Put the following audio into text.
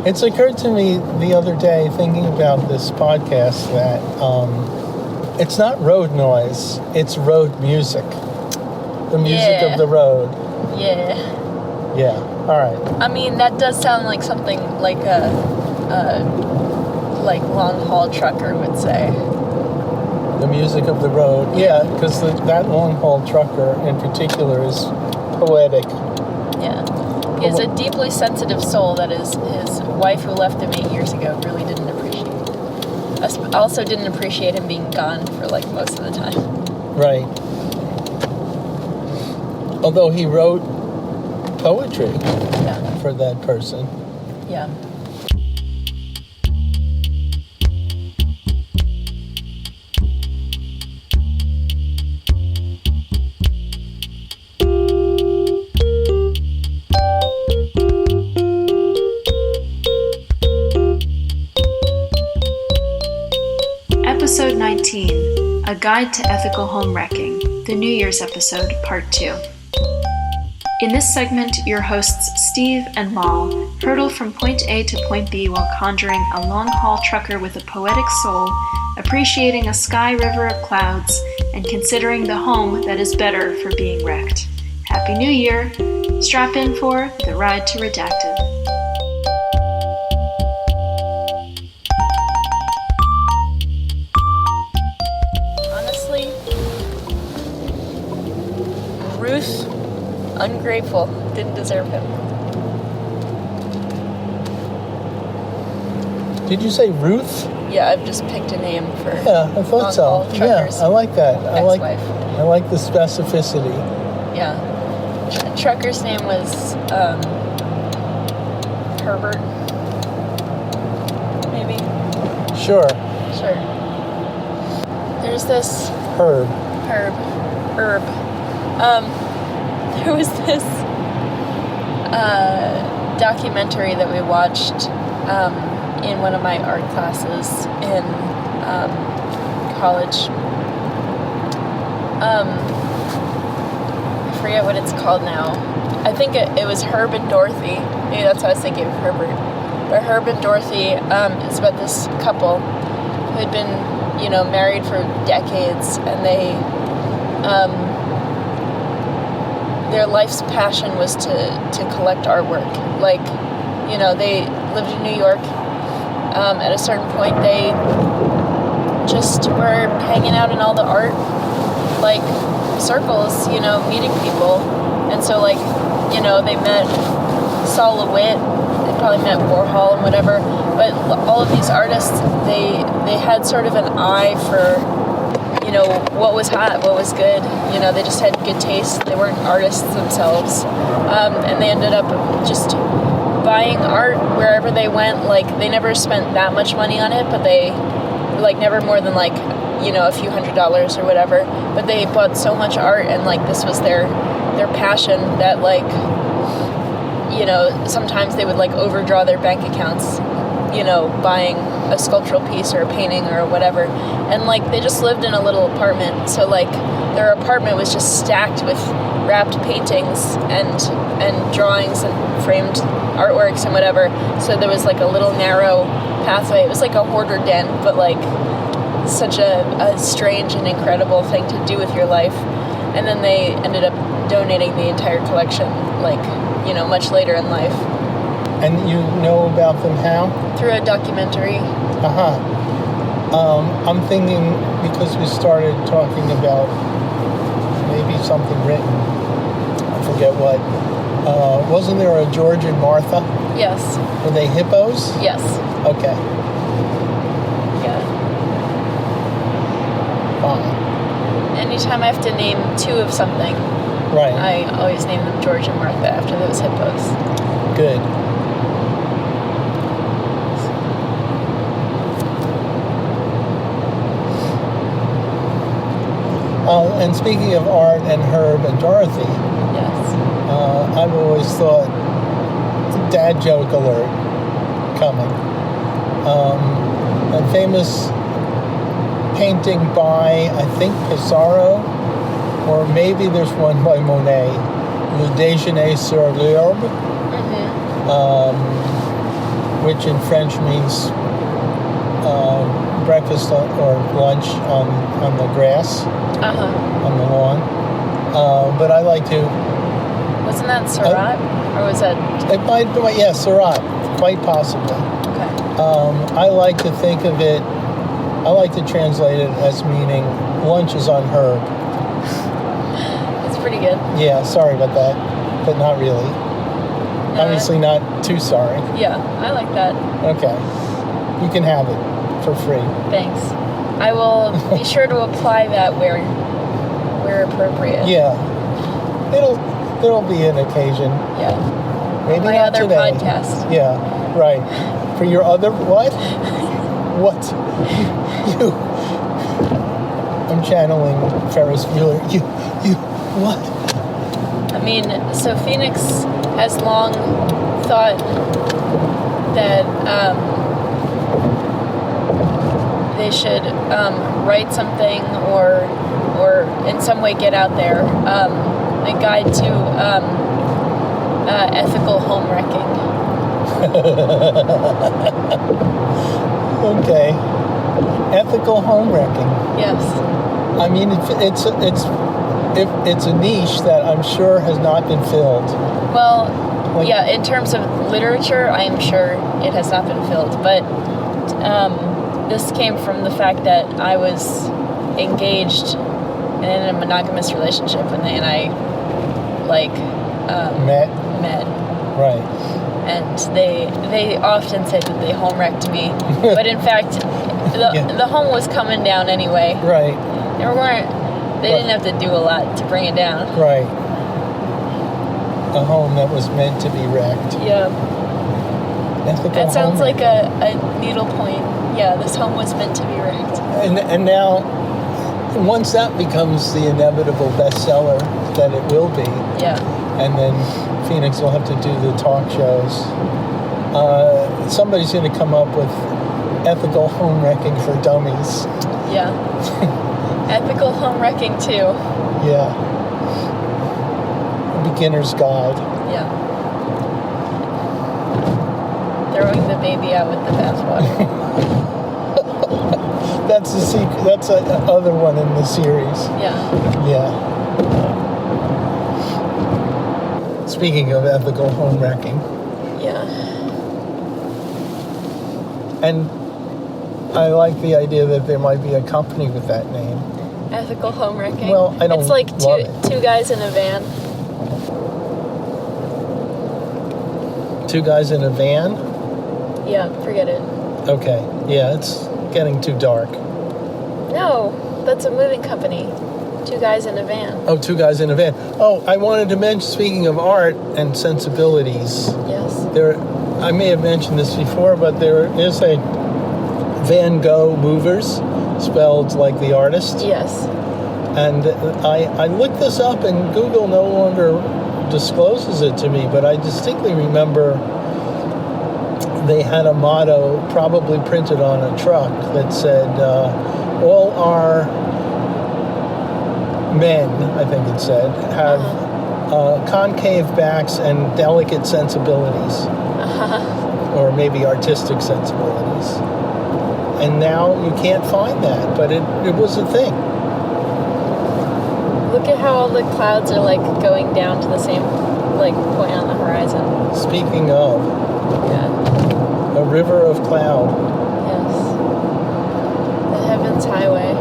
It's occurred to me the other day, thinking about this podcast, that it's not road noise, it's road music. The music of the road. Yeah. Yeah, all right. I mean, that does sound like something like a long haul trucker would say. The music of the road. Yeah, because that long haul trucker in particular is poetic. Yeah. He has a deeply sensitive soul that his wife, who left him 8 years ago, really didn't appreciate. Also didn't appreciate him being gone for like most of the time. Right. Although he wrote poetry for that person. Yeah. Episode 19, A Guide to Ethical Homewrecking, the New Year's episode, Part 2. In this segment, your hosts Steve and Mal hurtle from point A to point B while conjuring a long-haul trucker with a poetic soul, appreciating a sky river of clouds, and considering the home that is better for being wrecked. Happy New Year! Strap in for The Ride to Redacted. Ruth, ungrateful, didn't deserve him. Did you say Ruth? Yeah, I've just picked a name for. Yeah, I thought so. Yeah, I like that. I like the specificity. Yeah, trucker's name was Herbert. Maybe. Sure. There's this Herb. There was this documentary that we watched in one of my art classes in college. I forget what it's called now. I think it was Herb and Dorothy. Maybe that's why I was thinking of Herbert. But Herb and Dorothy is about this couple who had been, married for decades, and they their life's passion was to collect artwork. Like, they lived in New York. At a certain point, they just were hanging out in all the art, like, circles, meeting people. And so, like, they met Sol LeWitt, they probably met Warhol and whatever. But all of these artists, they had sort of an eye for, what was hot, what was good. They just had good taste. They weren't artists themselves. And they ended up just buying art wherever they went. Like, they never spent that much money on it, but they, like, never more than, like, a few $100s or whatever. But they bought so much art, and, like, this was their passion that, like, sometimes they would, like, overdraw their bank accounts, buying a sculptural piece or a painting or whatever. And, like, they just lived in a little apartment. So, like, their apartment was just stacked with wrapped paintings and drawings and framed artworks and whatever. So there was, like, a little narrow pathway. It was like a hoarder den, but, like, such a strange and incredible thing to do with your life. And then they ended up donating the entire collection, like, much later in life. And you know about them how? Through a documentary. I'm thinking, because we started talking about maybe something written, I forget what. Wasn't there a George and Martha? Yes. Were they hippos? Yes. Okay. Yeah. Fine. Anytime I have to name two of something, right, I always name them George and Martha after those hippos. Good. And speaking of art and Herb and Dorothy, yes, I've always thought, dad joke alert coming. A famous painting by, I think, Pissarro, or maybe there's one by Monet, Le Déjeuner sur l'herbe, which in French means breakfast or lunch on the grass, on the lawn. But I like to... Wasn't that Surat? Or was that... It might be, yeah, Surat, quite possibly. Okay. I like to think of it, I like to translate it as meaning lunch is on herb. That's pretty good. Yeah, sorry about that, but not really. Obviously not too sorry. Yeah, I like that. Okay. You can have it for free. Thanks. I will be sure to apply that where appropriate. Yeah. There'll be an occasion. Yeah. Maybe My not other today. podcast. Yeah, right. For your other what? What? You. I'm channeling Ferris Bueller. You. What? I mean, so Phoenix has long thought that they should write something or in some way get out there a guide to ethical homewrecking. Okay. Ethical homewrecking. Yes. I mean, it's a niche that I'm sure has not been filled. Well, yeah, in terms of literature, I am sure it has not been filled. But this came from the fact that I was engaged in a monogamous relationship, and they and I, met. Right. And they often say that they home-wrecked me. But in fact, the home was coming down anyway. Right. They didn't have to do a lot to bring it down. Right. A home that was meant to be wrecked. Yeah. Ethical That sounds like homewrecking. a needle point. Yeah, this home was meant to be wrecked. And now, once that becomes the inevitable bestseller that it will be, Yeah. and then Phoenix will have to do the talk shows, somebody's going to come up with ethical homewrecking for dummies. Yeah. Ethical homewrecking too. Yeah. Beginner's guide. Yeah. Throwing the baby out with the bathwater. That's the secret. That's the other one in the series. Yeah. Yeah. Speaking of ethical homewrecking, Yeah. and I like the idea that there might be a company with that name. Ethical homewrecking. Well, I don't It's like love it. two guys in a van. Two guys in a van? Yeah, forget it. Okay. Yeah, it's getting too dark. No, that's a moving company. Two guys in a van. Oh, two guys in a van. Oh, I wanted to mention, speaking of art and sensibilities, Yes. I may have mentioned this before, but there is a Van Gogh Movers, spelled like the artist. Yes. And I looked this up, and Google no longer discloses it to me, but I distinctly remember they had a motto probably printed on a truck that said, all our men, I think it said, have concave backs and delicate sensibilities, or maybe artistic sensibilities. And now you can't find that, but it was a thing. Look at how all the clouds are like going down to the same like point on the horizon. Speaking of, Yeah. a river of cloud. Yes. The Heavens Highway.